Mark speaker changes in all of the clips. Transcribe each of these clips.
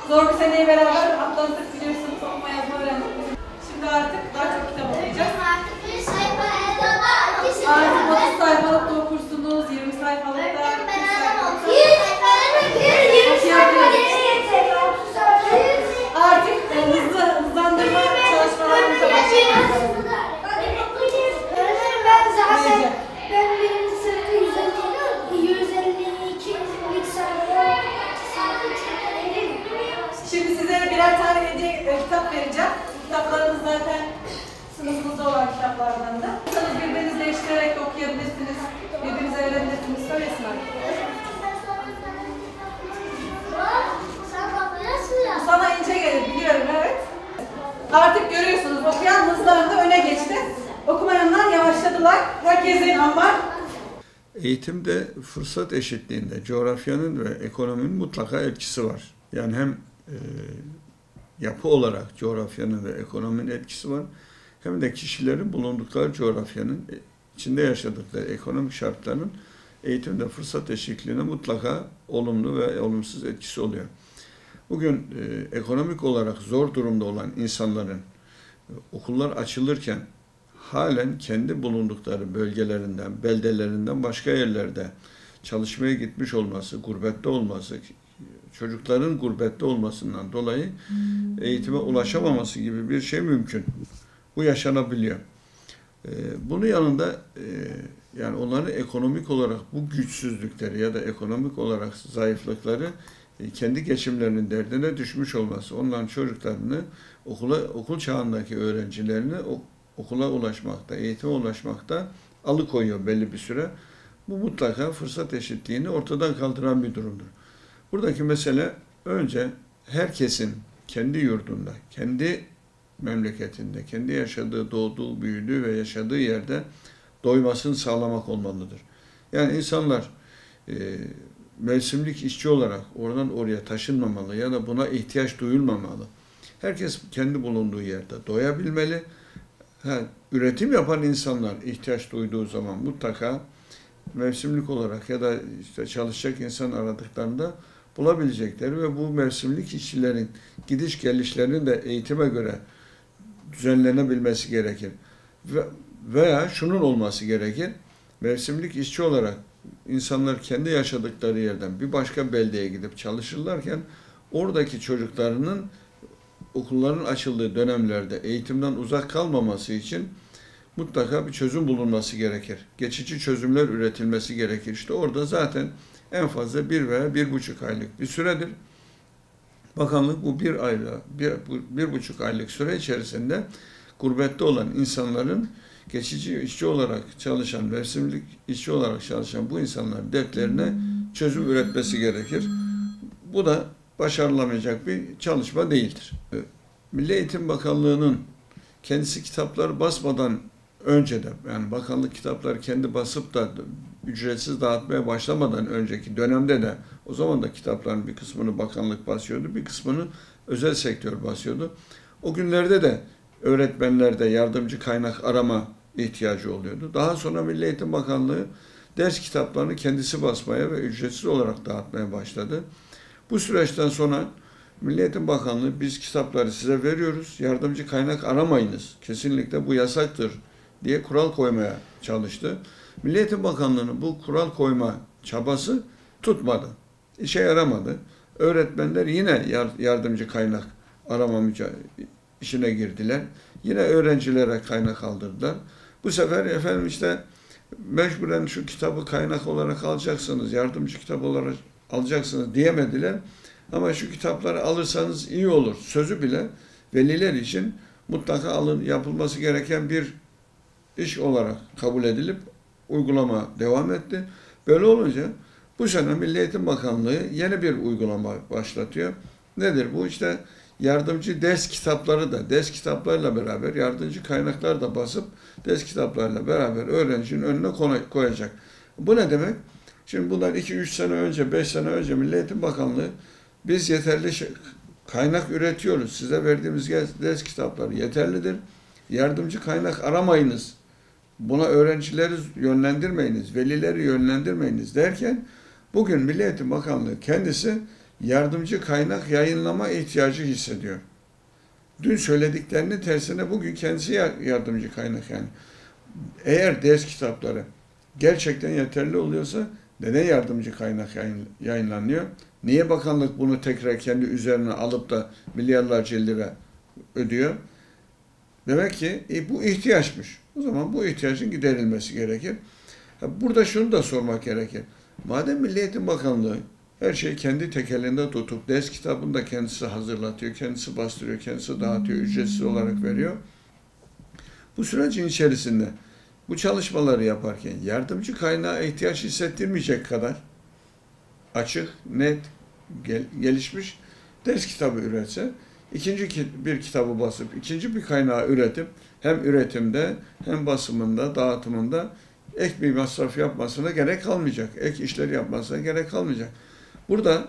Speaker 1: Zor bir seneyi beraber atlattık, biliyorsunuz, okuma yazma öğrendik. Şimdi artık daha çok kitap okuyacağız. Artık 30 sayfalık da okursunuz, 20 sayfalık da. Artık hızlandırma çalışmalarımıza başlayacağız.
Speaker 2: Ben birinci sınıfta 152'lik sayfa.
Speaker 1: Şimdi size birer tane hediye kitap vereceğim. Kitaplarınız zaten sınıfımızda olan kitaplardan da. Birbirinizi değiştirerek de okuyabilirsiniz. Birbirinize verebilirsiniz. Söylesin artık. Sana ince gelir, biliyorum, evet. Artık görüyorsunuz, okuyan hızlarında öne geçti. Okumayanlar yavaşladılar. Herkesin ama.
Speaker 3: Eğitimde fırsat eşitliğinde coğrafyanın ve ekonominin mutlaka etkisi var. Yani hem yapı olarak coğrafyanın ve ekonominin etkisi var, hem de kişilerin bulundukları coğrafyanın içinde yaşadıkları ekonomik şartların eğitimde fırsat eşitliğine mutlaka olumlu ve olumsuz etkisi oluyor. Bugün ekonomik olarak zor durumda olan insanların okullar açılırken halen kendi bulundukları bölgelerinden, beldelerinden başka yerlerde çalışmaya gitmiş olması, gurbette olması, çocukların gurbette olmasından dolayı eğitime ulaşamaması gibi bir şey mümkün. Bu yaşanabiliyor. Bunun yanında yani onların ekonomik olarak bu güçsüzlükleri ya da ekonomik olarak zayıflıkları kendi geçimlerinin derdine düşmüş olması, onların çocuklarını okul çağındaki öğrencilerini okula ulaşmakta, eğitime ulaşmakta alıkoyuyor belli bir süre. Bu mutlaka fırsat eşitliğini ortadan kaldıran bir durumdur. Buradaki mesele önce herkesin kendi yurdunda, kendi memleketinde, kendi yaşadığı, doğduğu, büyüdüğü ve yaşadığı yerde doymasını sağlamak olmalıdır. Yani insanlar mevsimlik işçi olarak oradan oraya taşınmamalı ya da buna ihtiyaç duyulmamalı. Herkes kendi bulunduğu yerde doyabilmeli. Üretim yapan insanlar ihtiyaç duyduğu zaman mutlaka mevsimlik olarak ya da işte çalışacak insan aradıklarında bulabilecekleri ve bu mevsimlik işçilerin gidiş gelişlerinin de eğitime göre düzenlenebilmesi gerekir. Veya şunun olması gerekir, mevsimlik işçi olarak insanlar kendi yaşadıkları yerden bir başka beldeye gidip çalışırlarken oradaki çocuklarının okulların açıldığı dönemlerde eğitimden uzak kalmaması için mutlaka bir çözüm bulunması gerekir. Geçici çözümler üretilmesi gerekir. İşte orada zaten en fazla 1 veya 1,5 aylık bir süredir. Bakanlık bu 1,5 aylık süre içerisinde gurbette olan insanların geçici işçi olarak çalışan, mevsimlik işçi olarak çalışan bu insanların dertlerine çözüm üretmesi gerekir. Bu da başarılamayacak bir çalışma değildir. Milli Eğitim Bakanlığı'nın kendisi kitapları basmadan önce de, yani bakanlık kitapları kendi basıp da ücretsiz dağıtmaya başlamadan önceki dönemde de o zaman da kitapların bir kısmını bakanlık basıyordu, bir kısmını özel sektör basıyordu. O günlerde de öğretmenlerde yardımcı kaynak arama ihtiyacı oluyordu. Daha sonra Milli Eğitim Bakanlığı ders kitaplarını kendisi basmaya ve ücretsiz olarak dağıtmaya başladı. Bu süreçten sonra Milli Eğitim Bakanlığı biz kitapları size veriyoruz, yardımcı kaynak aramayınız, kesinlikle bu yasaktır diye kural koymaya çalıştı. Milli Eğitim Bakanlığı'nın bu kural koyma çabası tutmadı, işe yaramadı. Öğretmenler yine yardımcı kaynak arama işine girdiler. Yine öğrencilere kaynak aldırdılar. Bu sefer efendim işte mecburen şu kitabı kaynak olarak alacaksınız, yardımcı kitap olarak alacaksınız diyemediler. Ama şu kitapları alırsanız iyi olur sözü bile veliler için mutlaka yapılması gereken bir iş olarak kabul edilip uygulama devam etti. Böyle olunca bu sene Milli Eğitim Bakanlığı yeni bir uygulama başlatıyor. Nedir bu? İşte yardımcı ders kitapları da ders kitaplarıyla beraber yardımcı kaynaklar da basıp ders kitaplarıyla beraber öğrencinin önüne koyacak. Bu ne demek? Şimdi bundan 2-3 sene önce, 5 sene önce Milli Eğitim Bakanlığı biz yeterli kaynak üretiyoruz. Size verdiğimiz ders kitapları yeterlidir. Yardımcı kaynak aramayınız. Buna öğrencileri yönlendirmeyiniz, velileri yönlendirmeyiniz derken bugün Milli Eğitim Bakanlığı kendisi yardımcı kaynak yayınlama ihtiyacı hissediyor. Dün söylediklerinin tersine bugün kendisi yardımcı kaynak yani. Eğer ders kitapları gerçekten yeterli oluyorsa neden yardımcı kaynak yayınlanıyor? Niye bakanlık bunu tekrar kendi üzerine alıp da milyarlarca lira ödüyor? Demek ki bu ihtiyaçmış. O zaman bu ihtiyacın giderilmesi gerekir. Burada şunu da sormak gerekir. Madem Milli Eğitim Bakanlığı her şeyi kendi tekelinde tutup ders kitabını da kendisi hazırlatıyor, kendisi bastırıyor, kendisi dağıtıyor, ücretsiz olarak veriyor. Bu sürecin içerisinde bu çalışmaları yaparken yardımcı kaynağa ihtiyaç hissettirmeyecek kadar açık, net, gelişmiş ders kitabı üretse, ikinci bir kitabı basıp, ikinci bir kaynağı üretip, hem üretimde, hem basımında, dağıtımında ek bir masraf yapmasına gerek kalmayacak. Ek işleri yapmasına gerek kalmayacak. Burada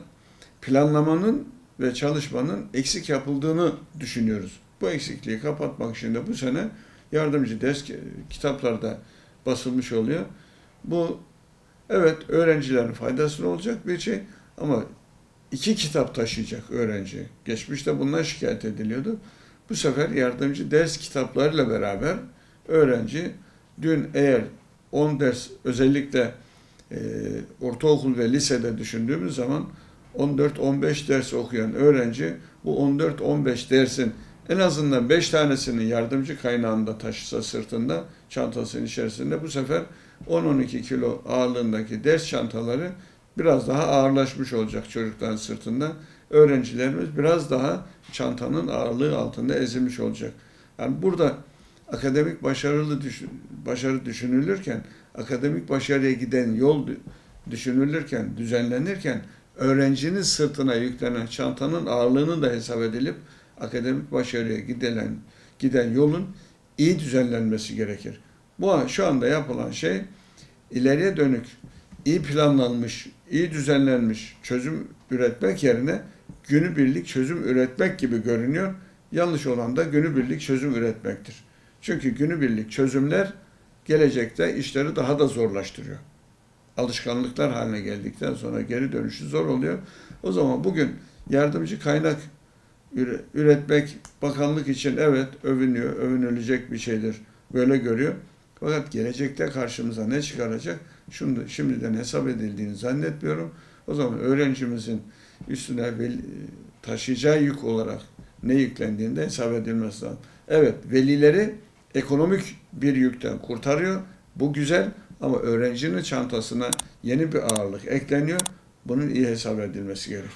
Speaker 3: planlamanın ve çalışmanın eksik yapıldığını düşünüyoruz. Bu eksikliği kapatmak için de bu sene yardımcı ders kitaplarda basılmış oluyor. Bu evet öğrencilerin faydasına olacak bir şey ama 2 kitap taşıyacak öğrenci. Geçmişte bundan şikayet ediliyordu. Bu sefer yardımcı ders kitaplarıyla beraber öğrenci dün eğer 10 ders özellikle ortaokul ve lisede düşündüğümüz zaman 14-15 ders okuyan öğrenci bu 14-15 dersin en azından 5 tanesini yardımcı kaynağında taşısa sırtında, çantasının içerisinde bu sefer 10-12 kilo ağırlığındaki ders çantaları biraz daha ağırlaşmış olacak çocukların sırtında. Öğrencilerimiz biraz daha çantanın ağırlığı altında ezilmiş olacak. Yani burada akademik başarı düşünülürken, akademik başarıya giden yol düşünülürken, düzenlenirken öğrencinin sırtına yüklenen çantanın ağırlığını da hesap edilip akademik başarıya giden yolun iyi düzenlenmesi gerekir. Şu anda yapılan şey ileriye dönük iyi planlanmış, iyi düzenlenmiş çözüm üretmek yerine günübirlik çözüm üretmek gibi görünüyor. Yanlış olan da günübirlik çözüm üretmektir. Çünkü günübirlik çözümler gelecekte işleri daha da zorlaştırıyor. Alışkanlıklar haline geldikten sonra geri dönüşü zor oluyor. O zaman bugün yardımcı kaynak üretmek bakanlık için evet övünüyor, övünülecek bir şeydir. Böyle görüyor. Fakat gelecekte karşımıza ne çıkaracak? Şunu da şimdiden hesap edildiğini zannetmiyorum. O zaman öğrencimizin üstüne taşıyacağı yük olarak ne yüklendiğinde hesap edilmesi lazım. Evet, velileri ekonomik bir yükten kurtarıyor. Bu güzel ama öğrencinin çantasına yeni bir ağırlık ekleniyor. Bunun iyi hesap edilmesi gerekir.